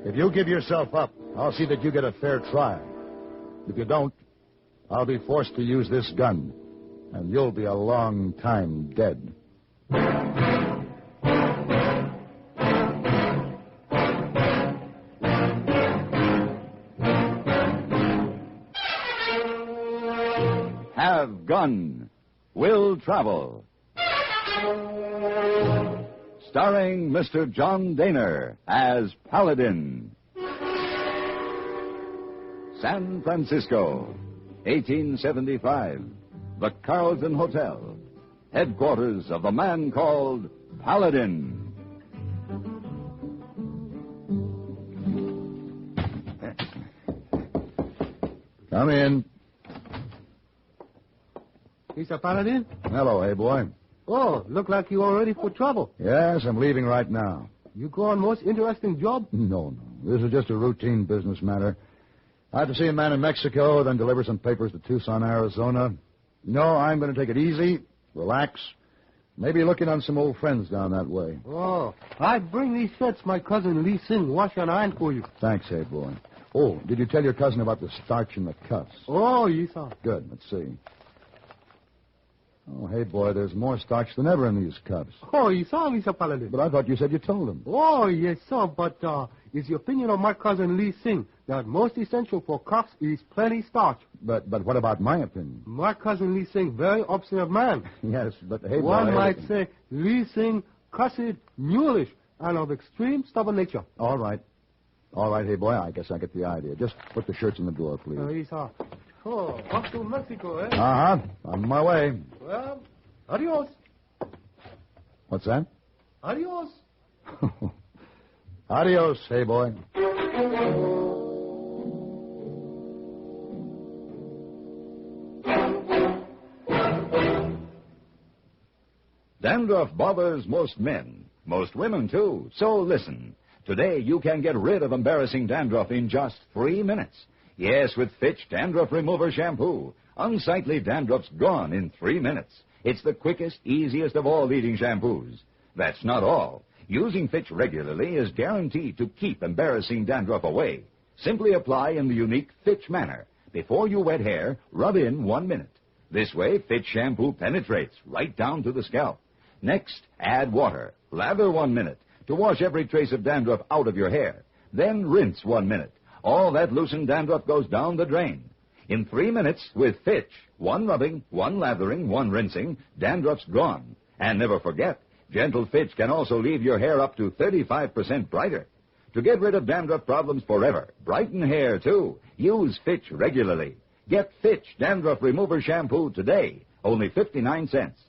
If you give yourself up, I'll see that you get a fair trial. If you don't, I'll be forced to use this gun, and you'll be a long time dead. Have Gun, Will Travel. Starring Mr. John Daner as Paladin. San Francisco, 1875. The Carlton Hotel, headquarters of the man called Paladin. Come in. Mr. Paladin? Hello, hey boy. Oh, look like you are ready for trouble. Yes, I'm leaving right now. You go on most interesting job? No. This is just a routine business matter. I have to see a man in Mexico, then deliver some papers to Tucson, Arizona. No, I'm going to take it easy, relax, maybe looking on some old friends down that way. Oh, I bring these shirts my cousin Lee Sing wash and iron for you. Thanks, hey boy. Oh, did you tell your cousin about the starch in the cuffs? Oh, yes, sir. Good, let's see. Oh, hey boy, there's more starch than ever in these cuffs. Oh, yes, sir, Mr. Paladin. But I thought you said you told him. Oh, yes, sir, but it's the opinion of my cousin Lee Sing that most essential for cuffs is plenty starch. But what about my opinion? My cousin Lee Sing, very obstinate man. Yes, but hey boy... One might say Lee Sing, cussed, mulish, and of extreme stubborn nature. All right. All right, hey boy, I guess I get the idea. Just put the shirts in the drawer, please. Yes, sir. Oh, off to Mexico, eh? Uh-huh. On my way. Well, adios. What's that? Adios. Adios, hey boy. Dandruff bothers most men, most women too. So listen. Today you can get rid of embarrassing dandruff in just 3 minutes. Yes, with Fitch Dandruff Remover Shampoo. Unsightly dandruff's gone in 3 minutes. It's the quickest, easiest of all leading shampoos. That's not all. Using Fitch regularly is guaranteed to keep embarrassing dandruff away. Simply apply in the unique Fitch manner. Before you wet hair, rub in 1 minute. This way, Fitch shampoo penetrates right down to the scalp. Next, add water. Lather 1 minute to wash every trace of dandruff out of your hair. Then rinse 1 minute. All that loosened dandruff goes down the drain. In 3 minutes, with Fitch, 1 rubbing, 1 lathering, 1 rinsing, dandruff's gone. And never forget, gentle Fitch can also leave your hair up to 35% brighter. To get rid of dandruff problems forever, brighten hair too, use Fitch regularly. Get Fitch Dandruff Remover Shampoo today, only 59 cents.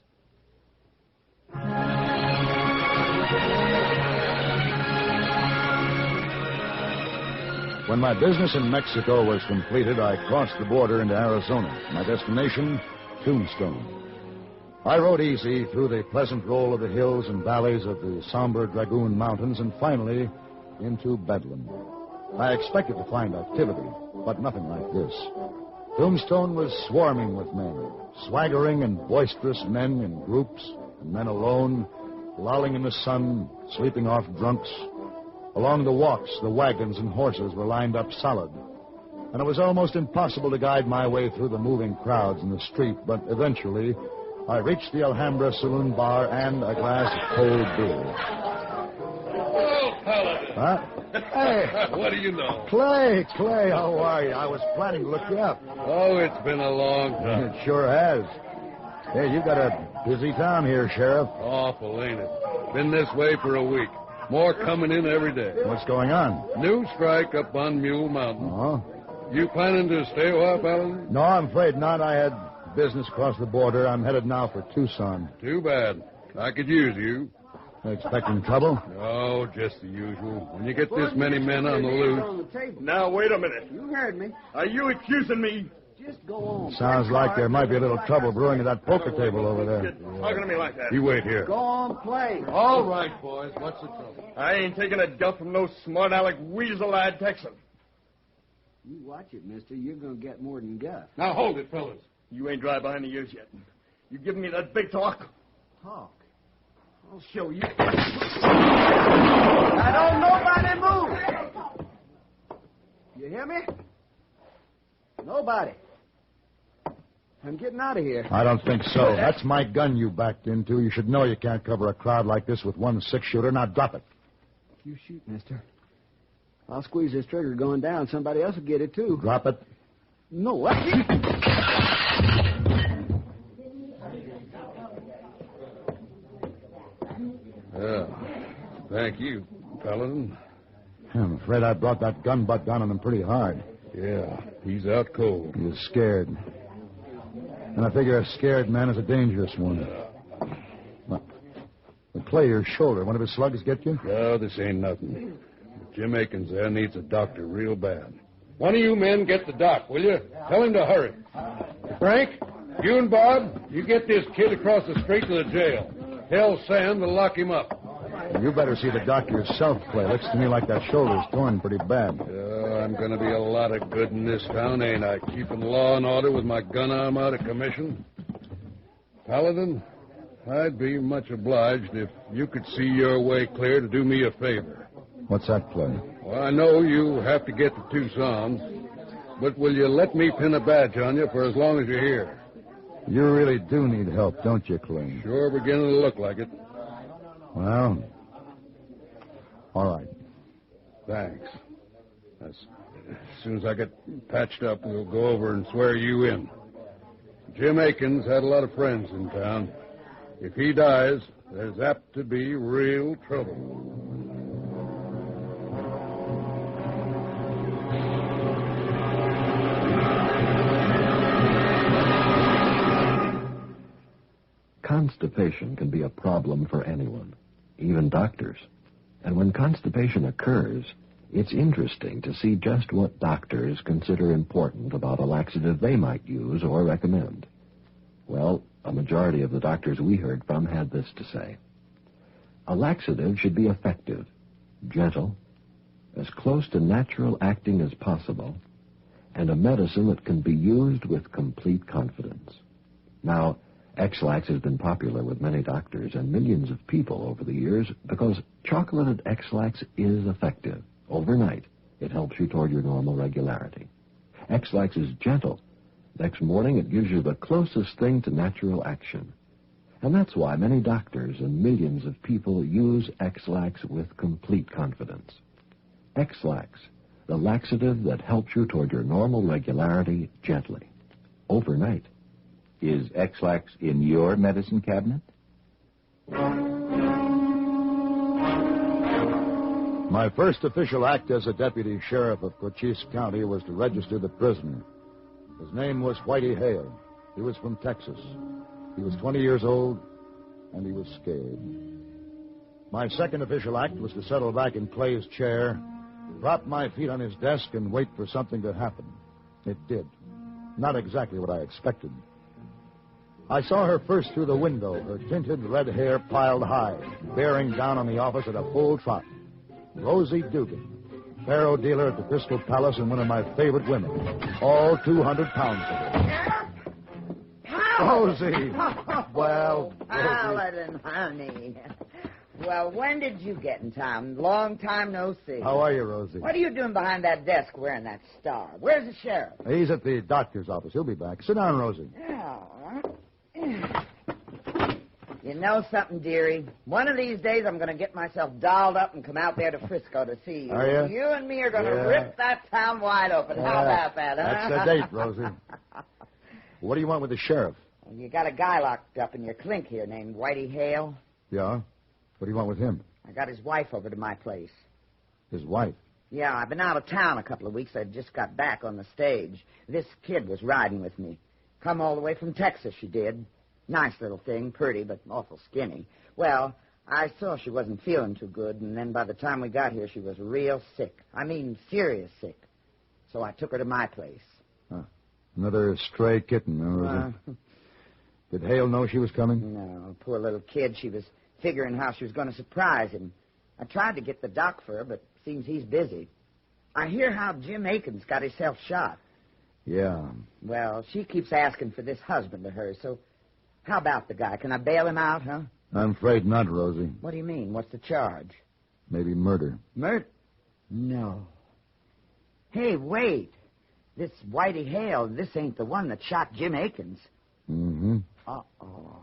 When my business in Mexico was completed, I crossed the border into Arizona. My destination, Tombstone. I rode easy through the pleasant roll of the hills and valleys of the somber Dragoon Mountains and finally into Bedlam. I expected to find activity, but nothing like this. Tombstone was swarming with men, swaggering and boisterous men in groups, and men alone, lolling in the sun, sleeping off drunks. Along the walks, the wagons and horses were lined up solid. And it was almost impossible to guide my way through the moving crowds in the street, but eventually I reached the Alhambra Saloon Bar and a glass of cold beer. Well, Paladin. Huh? Hey. What do you know? Clay, how are you? I was planning to look you up. Oh, it's been a long time. It sure has. Hey, you've got a busy town here, Sheriff. Awful, ain't it? Been this way for a week. More coming in every day. What's going on? New strike up on Mule Mountain. Oh? You planning to stay a while, Paladin? No, I'm afraid not. I had business across the border. I'm headed now for Tucson. Too bad. I could use you. Expecting trouble? Oh, just the usual. When you get this many men on the loose. Now, wait a minute. You heard me. Are you accusing me? Just go on. Sounds like there might be a little trouble brewing at that poker table over there. You're talking to me like that. You wait here. Go on, play. All right, boys. What's the trouble? I ain't taking a duff from no smart aleck weasel-eyed Texan. You watch it, mister. You're going to get more than guff. Now, hold it, fellas. You ain't dry behind the ears yet. You giving me that big talk? Talk. I'll show you. Now, don't nobody move. hear me? Nobody. I'm getting out of here. I don't think so. That's my gun you backed into. You should know you can't cover a crowd like this with one six-shooter. Now drop it. You shoot, mister. I'll squeeze this trigger going down. Somebody else will get it, too. Drop it. No, Thank you, Paladin. I'm afraid I brought that gun butt down on him pretty hard. Yeah, he's out cold. He was scared. And I figure a scared man is a dangerous one. Well, Clay, your shoulder. One of his slugs get you? No, this ain't nothing. Jim Akins there needs a doctor real bad. One of you men get the doc, will you? Tell him to hurry. Frank, you and Bob, you get this kid across the street to the jail. Tell Sam to lock him up. You better see the doctor yourself, Clay. Looks to me like that shoulder's torn pretty bad. I'm going to be a lot of good in this town, ain't I? Keeping law and order with my gun arm out of commission. Paladin, I'd be much obliged if you could see your way clear to do me a favor. What's that, Clay? Well, I know you have to get to Tucson, but will you let me pin a badge on you for as long as you're here? You really do need help, don't you, Clay? Sure beginning to look like it. Well, all right. Thanks. As soon as I get patched up, we'll go over and swear you in. Jim Akins had a lot of friends in town. If he dies, there's apt to be real trouble. Constipation can be a problem for anyone, even doctors. And when constipation occurs, it's interesting to see just what doctors consider important about a laxative they might use or recommend. Well, a majority of the doctors we heard from had this to say. A laxative should be effective, gentle, as close to natural acting as possible, and a medicine that can be used with complete confidence. Now, X-Lax has been popular with many doctors and millions of people over the years because chocolated X-Lax is effective. Overnight, it helps you toward your normal regularity. X-Lax is gentle. Next morning, it gives you the closest thing to natural action. And that's why many doctors and millions of people use X-Lax with complete confidence. X-Lax, the laxative that helps you toward your normal regularity gently. Overnight. Is X-Lax in your medicine cabinet? My first official act as a deputy sheriff of Cochise County was to register the prisoner. His name was Whitey Hale. He was from Texas. He was 20 years old, and he was scared. My second official act was to settle back in Clay's chair, prop my feet on his desk, and wait for something to happen. It did. Not exactly what I expected. I saw her first through the window, her tinted red hair piled high, bearing down on the office at a full trot. Rosie Dugan, faro dealer at the Crystal Palace and one of my favorite women. All 200 pounds of her. Rosie! Well, Rosie. Paladin, honey. Well, when did you get in town? Long time no see. How are you, Rosie? What are you doing behind that desk wearing that star? Where's the sheriff? He's at the doctor's office. He'll be back. Sit down, Rosie. You know something, dearie? One of these days I'm going to get myself dolled up and come out there to Frisco to see you. Are you? You and me are going to rip that town wide open. How about that, huh? That's the date, Rosie. What do you want with the sheriff? You got a guy locked up in your clink here named Whitey Hale. Yeah? What do you want with him? I got his wife over to my place. His wife? Yeah, I've been out of town a couple of weeks. I just got back on the stage. This kid was riding with me. Come all the way from Texas, she did. Nice little thing, pretty, but awful skinny. Well, I saw she wasn't feeling too good, and then by the time we got here, she was real sick. I mean, serious sick. So I took her to my place. Another stray kitten, huh, Rosie? Did Hale know she was coming? No, poor little kid. She was figuring how she was going to surprise him. I tried to get the doc for her, but seems he's busy. I hear how Jim Akins got himself shot. Yeah. Well, she keeps asking for this husband of hers, so how about the guy? Can I bail him out, huh? I'm afraid not, Rosie. What do you mean? What's the charge? Maybe murder. Murder? No. Hey, wait. This Whitey Hale, this ain't the one that shot Jim Akins. Mm-hmm. Uh-oh.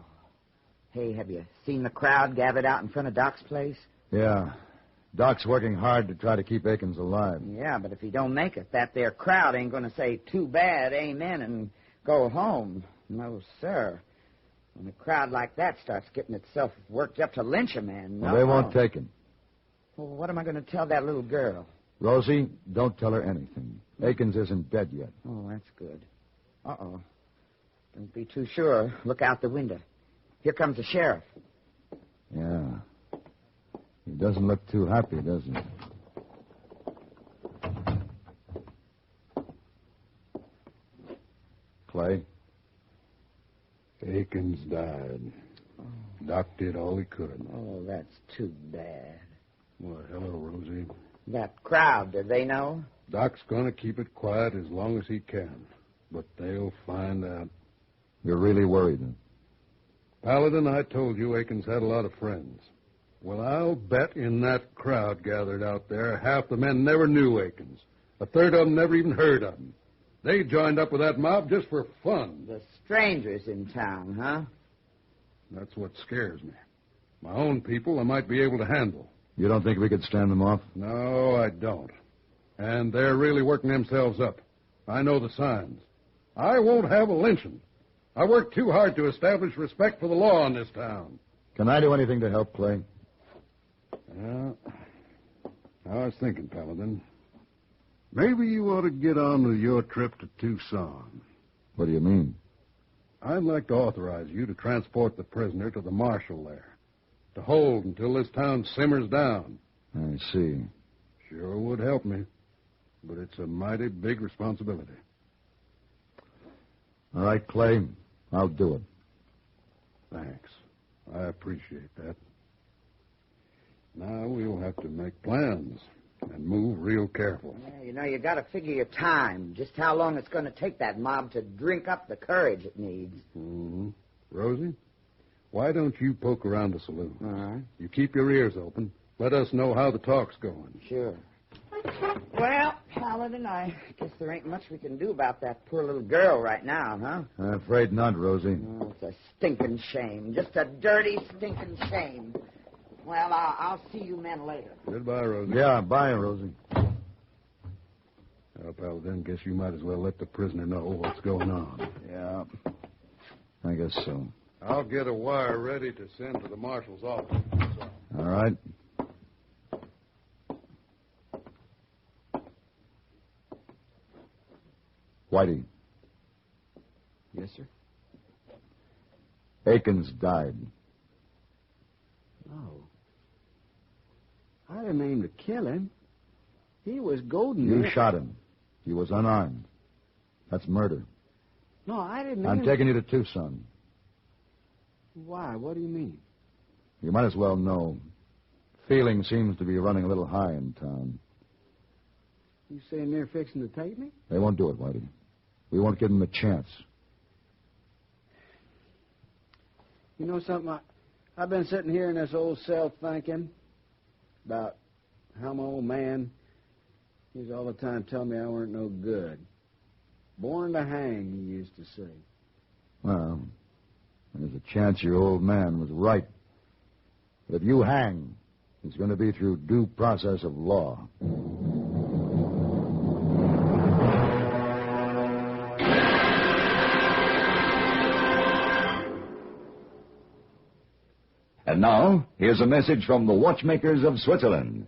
Hey, have you seen the crowd gathered out in front of Doc's place? Yeah. Doc's working hard to try to keep Akins alive. Yeah, but if he don't make it, that there crowd ain't going to say, too bad, amen, and go home. No, sir. When a crowd like that starts getting itself worked up to lynch a man, Well, they won't take him. Well, what am I going to tell that little girl? Rosie, don't tell her anything. Akins isn't dead yet. Oh, that's good. Uh-oh. Don't be too sure. Look out the window. Here comes the sheriff. Yeah. He doesn't look too happy, does he? Clay? Akins died. Doc did all he could. Oh, that's too bad. Well, hello, Rosie. That crowd, do they know? Doc's going to keep it quiet as long as he can. But they'll find out. You're really worried, then? Paladin, I told you Akins had a lot of friends. Well, I'll bet in that crowd gathered out there, half the men never knew Akins. A third of them never even heard of him. They joined up with that mob just for fun. The strangers in town, huh? That's what scares me. My own people I might be able to handle. You don't think we could stand them off? No, I don't. And they're really working themselves up. I know the signs. I won't have a lynching. I worked too hard to establish respect for the law in this town. Can I do anything to help, Clay? Yeah. I was thinking, Paladin. Maybe you ought to get on with your trip to Tucson. What do you mean? I'd like to authorize you to transport the prisoner to the marshal there. To hold until this town simmers down. I see. Sure would help me. But it's a mighty big responsibility. All right, Clay. I'll do it. Thanks. I appreciate that. Now we'll have to make plans and move real careful. Yeah, you got to figure your time, just how long it's going to take that mob to drink up the courage it needs. Mm-hmm. Rosie, why don't you poke around the saloon? All right. You keep your ears open. Let us know how the talk's going. Sure. Well, Paladin, I guess there ain't much we can do about that poor little girl right now, huh? I'm afraid not, Rosie. Oh, it's a stinking shame. Just a dirty, stinking shame. Well, I'll see you men later. Goodbye, Rosie. Yeah, bye, Rosie. Well, Paladin, guess you might as well let the prisoner know what's going on. Yeah, I guess so. I'll get a wire ready to send to the marshal's office. All right. Whitey. Yes, sir? Akins died. Oh. I didn't aim to kill him. He was goading You me. shot him. He was unarmed. That's murder. No, I didn't I'm aim... taking you to Tucson. Why? What do you mean? You might as well know. Feeling seems to be running a little high in town. You saying they're fixing to take me? They won't do it, Whitey. We won't give them a chance. You know something? I've been sitting here in this old cell thinking about how my old man, he's all the time telling me I weren't no good. Born to hang, he used to say. Well, there's a chance your old man was right. But if you hang, it's going to be through due process of law. And now, here's a message from the watchmakers of Switzerland.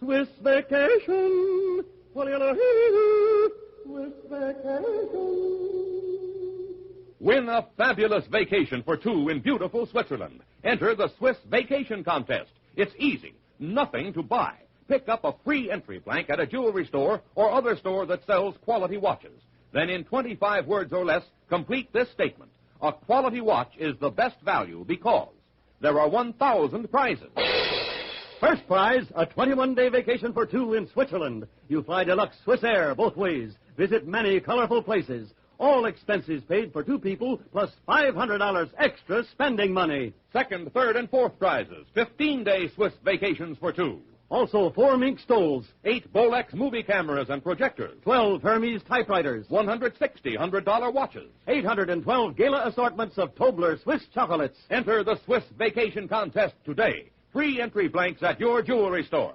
Swiss vacation. Swiss vacation. Win a fabulous vacation for two in beautiful Switzerland. Enter the Swiss Vacation Contest. It's easy. Nothing to buy. Pick up a free entry blank at a jewelry store or other store that sells quality watches. Then in 25 words or less, complete this statement. A quality watch is the best value because there are 1,000 prizes. First prize, a 21-day vacation for two in Switzerland. You fly deluxe Swiss Air both ways. Visit many colorful places. All expenses paid for two people, plus $500 extra spending money. Second, third, and fourth prizes. 15-day Swiss vacations for two. Also, 4 mink stoles, 8 Bolex movie cameras and projectors, 12 Hermes typewriters, 160 $100 watches. 812 gala assortments of Tobler Swiss chocolates. Enter the Swiss Vacation Contest today. Free entry blanks at your jewelry store.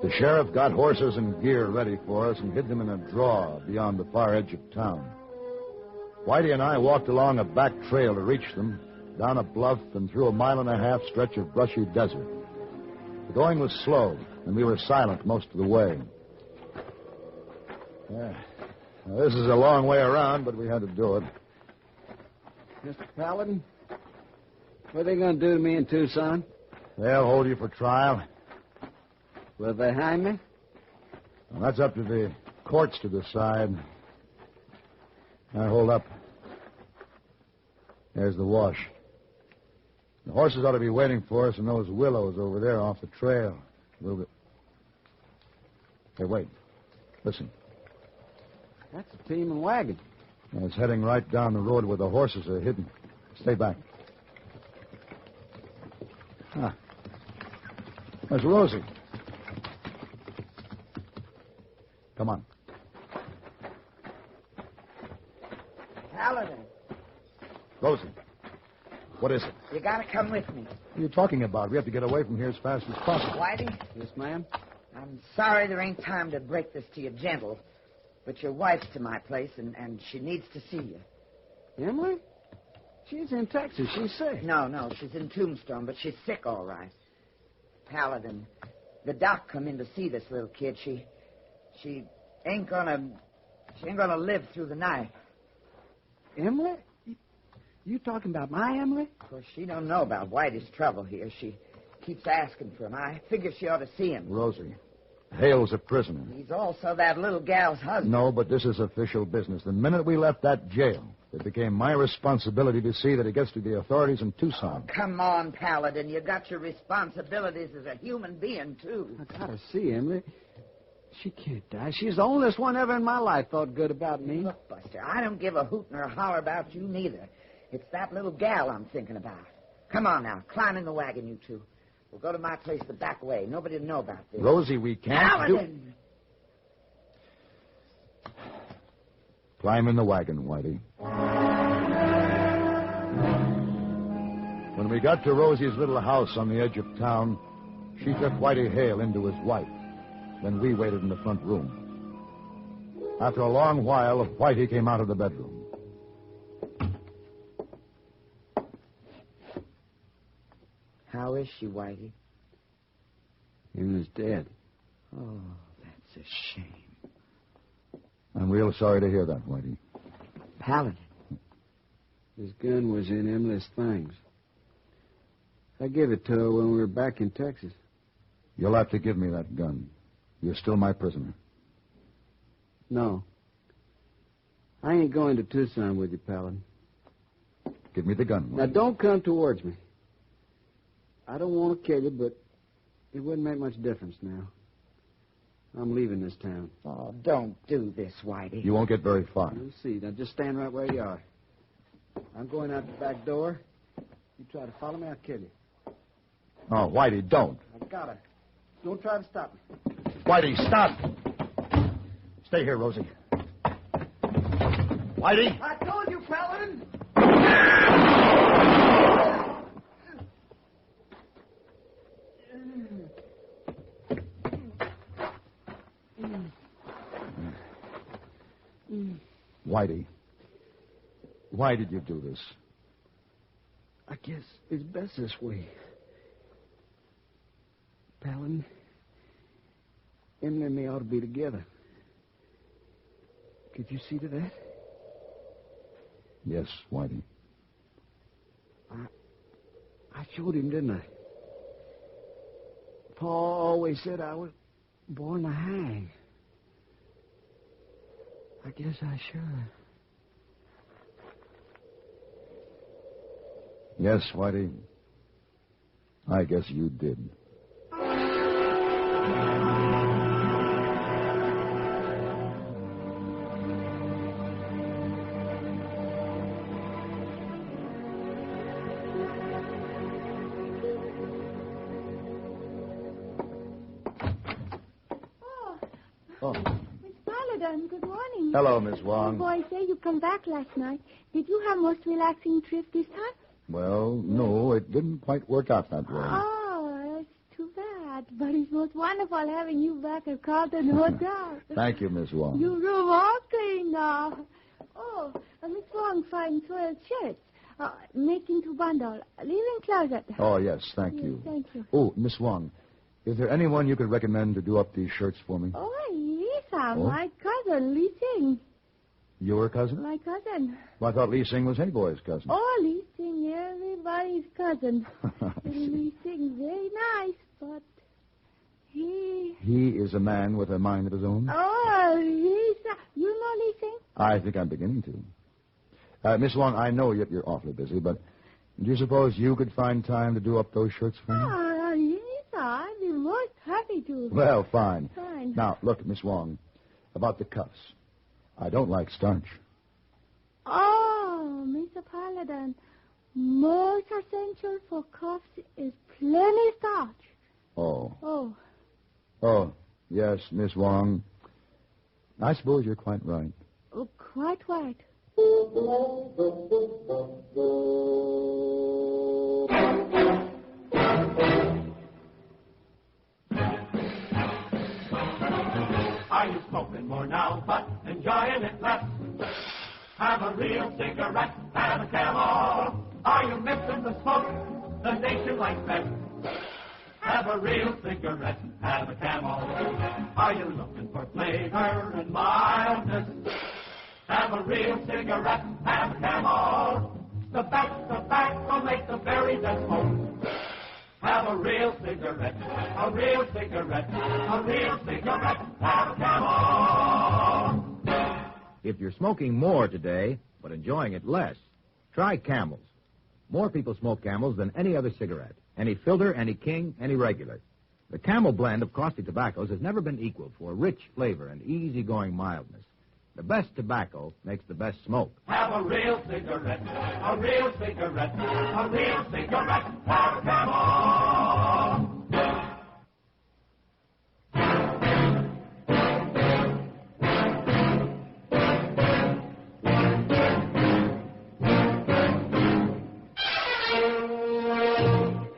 The sheriff got horses and gear ready for us and hid them in a draw beyond the far edge of town. Whitey and I walked along a back trail to reach them, down a bluff and through a 1.5-mile stretch of brushy desert. The going was slow, and we were silent most of the way. Now, this is a long way around, but we had to do it. Mr. Paladin, what are they going to do to me in Tucson? They'll hold you for trial. Will they hang me? Well, that's up to the courts to decide. Now, hold up. There's the wash. The horses ought to be waiting for us in those willows over there off the trail. A little bit. Hey, wait. Listen. That's a team and wagon. Now, it's heading right down the road where the horses are hidden. Stay back. Ah. There's Rosie. Come on. Paladin, Rosie. What is it? you gotta come with me. What are you talking about? We have to get away from here as fast as possible. Whitey, Yes, ma'am? I'm sorry there ain't time to break this to you gentle, but your wife's to my place, and she needs to see you. Emily? She's in Texas. She's sick. No, she's in Tombstone, but she's sick all right. Paladin, the doc come in to see this little kid. She ain't gonna live through the night. Emily? You talking about my Emily? Of course, she don't know about Whitey's trouble here. She keeps asking for him. I figure she ought to see him. Rosie. Hale's a prisoner. He's also that little gal's husband. No, but this is official business. The minute we left that jail, it became my responsibility to see that it gets to the authorities in Tucson. Come on, Paladin. You got your responsibilities as a human being, too. I gotta see Emily. She can't die. She's the only one ever in my life thought good about me. Look, Buster, I don't give a hoot nor a holler about you neither. It's that little gal I'm thinking about. Come on now, climb in the wagon, you two. We'll go to my place the back way. Nobody'll know about this. Rosie, we can't Paladin! Climb in the wagon, Whitey. When we got to Rosie's little house on the edge of town, she took Whitey Hale into his wife. Then we waited in the front room. After a long while, Whitey came out of the bedroom. How is she, Whitey? Emily's dead. Oh, that's a shame. I'm real sorry to hear that, Whitey. Paladin. His gun was in Emily's things. I gave it to her when we were back in Texas. You'll have to give me that gun. You're still my prisoner. No. I ain't going to Tucson with you, Paladin. Give me the gun. Now, Whitey. don't come towards me. I don't want to kill you, but it wouldn't make much difference now. I'm leaving this town. Oh, don't do this, Whitey. You won't get very far. You'll see. Now, just stand right where you are. I'm going out the back door. You try to follow me, I'll kill you. Oh, Whitey, don't. I got it. Don't try to stop me. Whitey, stop. Stay here, Rosie. Whitey? I told you, Paladin! Whitey, why did you do this? I guess it's best this way. Paladin, Emily and me ought to be together. Could you see to that? Yes, Whitey. I showed him, didn't I? Paul always said I was born to hang. I guess I should. Yes, Whitey. I guess you did. Oh. Miss Paladin, good morning. Hello, Miss The Wong. boy say you come back last night. Did you have most relaxing trip this time? Well, no, it didn't quite work out that way. Oh, that's too bad. But it's most wonderful having you back at Carlton Hotel. Thank you, Miss Wong. Your room all clean now. Oh, Miss Wong finds soiled shirts. Making to bundle. Leave in closet. Oh, yes, thank Yes, you. thank you. Oh, Miss Wong, is there anyone you could recommend to do up these shirts for me? Oh, Lisa, Oh? my cousin, Lee Sing. Your cousin? My cousin. Well, I thought Lee Sing was Hey Boy's cousin. Oh, Lee Sing, everybody's cousin. Lee Sing, very nice, but he... He is a man with a mind of his own? Oh, Lisa. You know Lee Sing? I think I'm beginning to. Miss Wong, I know you're awfully busy, but do you suppose you could find time to do up those shirts for me? Oh, Lisa, I'd be most happy to. Well, fine. Fine. Now, look, Miss Wong, about the cuffs. I don't like starch. Oh, Mr. Paladin, most essential for cuffs is plenty starch. Oh. Oh. Oh, yes, Miss Wong. I suppose you're quite right. Oh, quite right. Are you smoking more now, but enjoying it less? Have a real cigarette, have a Camel. Are you missing the smoke the nation likes best? Have a real cigarette, have a Camel. Are you looking for flavor and mildness? Have a real cigarette, have a Camel. The best tobacco makes the very best smoke. Have a real cigarette, a real cigarette, a real cigarette, have a Camel. If you're smoking more today, but enjoying it less, try Camels. More people smoke Camels than any other cigarette. Any filter, any king, any regular. The Camel blend of costly tobaccos has never been equaled for rich flavor and easygoing mildness. The best tobacco makes the best smoke. Have a real cigarette, a real cigarette, a real cigarette, have a Camel.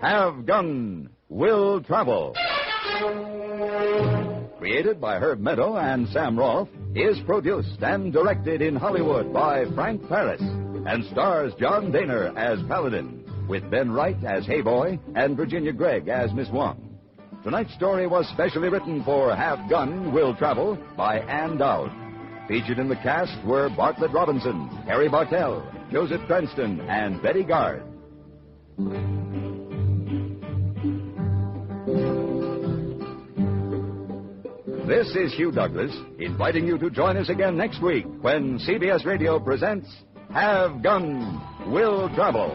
Have Gun, Will Travel. Created by Herb Meadow and Sam Rolfe, is produced and directed in Hollywood by Frank Paris and stars John Daner as Paladin, with Ben Wright as Hey Boy and Virginia Gregg as Miss Wong. Tonight's story was specially written for Have Gun, Will Travel by Ann Dowd. Featured in the cast were Bartlett Robinson, Harry Bartell, Joseph Cranston, and Betty Gard. This is Hugh Douglas, inviting you to join us again next week when CBS Radio presents Have Gun, Will Travel.